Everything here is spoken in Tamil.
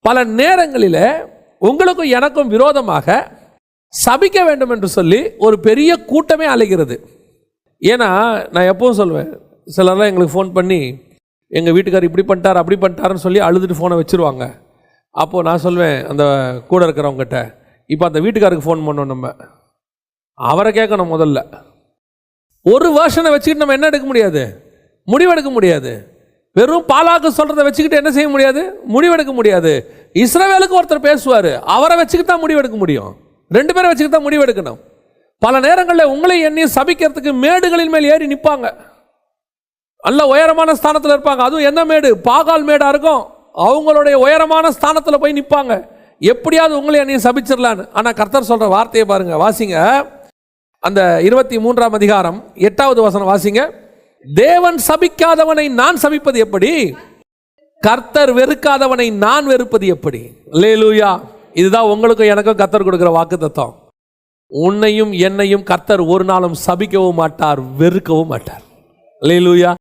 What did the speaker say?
பல நேரங்களில் உங்களுக்கும் எனக்கும் விரோதமாக சபிக்க வேண்டும் என்று சொல்லி ஒரு பெரிய கூட்டமே அலைகிறது. ஏன்னா நான் எப்பவும் சொல்வேன், சிலர்லாம் எங்களுக்கு ஃபோன் பண்ணி எங்கள் வீட்டுக்காரர் இப்படி பண்ணிட்டார் அப்படி பண்ணிட்டாருன்னு சொல்லி அழுதுட்டு ஃபோனை வச்சுருவாங்க. அப்போது நான் சொல்வேன் அந்த கூட இருக்கிறவங்ககிட்ட, இப்போ அந்த வீட்டுக்காருக்கு ஃபோன் பண்ணோம், நம்ம அவரை கேட்கணும். முதல்ல ஒரு வேர்ஷனை வச்சுக்கிட்டு நம்ம என்ன எடுக்க முடியாது, முடிவெடுக்க முடியாது. வெறும் பாலாக்கு சொல்கிறத வச்சுக்கிட்டு என்ன செய்ய முடியாது, முடிவெடுக்க முடியாது. இஸ்ரவேலுக்கு ஒருத்தர் பேசுவார், அவரை வச்சுக்கிட்டு தான் முடிவெடுக்க முடியும். 2 பேரை வச்சுக்கிட்டு தான் முடிவெடுக்கணும். பல நேரங்களில் உங்களை என்னையும் சபிக்கிறதுக்கு மேடுகளின் மேல் ஏறி நிற்பாங்க. நல்ல உயரமான ஸ்தானத்தில் இருப்பாங்க. அதுவும் என்ன மேடு, பாகால் மேடாக இருக்கும். அவங்களுடைய உயரமான ஸ்தானத்தில் போய் நிற்பாங்க, எப்படியாவது உங்களை என்னையும் சபிச்சிடலான்னு. ஆனால் கர்த்தர் சொல்கிற வார்த்தையை பாருங்க, வாசிங்க. அந்த 23ஆம் அதிகாரம் 8வது வசனம் வாசிங்க. தேவன் சபிக்காதவனை நான் சபிப்பது எப்படி, கர்த்தர் வெறுக்காதவனை நான் வெறுப்பது எப்படி. அல்லேலூயா. இதுதான் உங்களுக்கும் எனக்கும் கர்த்தர் கொடுக்கிற வாக்குத்தத்தம். உன்னையும் என்னையும் கர்த்தர் ஒரு நாளும் சபிக்கவும் மாட்டார், வெறுக்கவும் மாட்டார். அல்லேலூயா.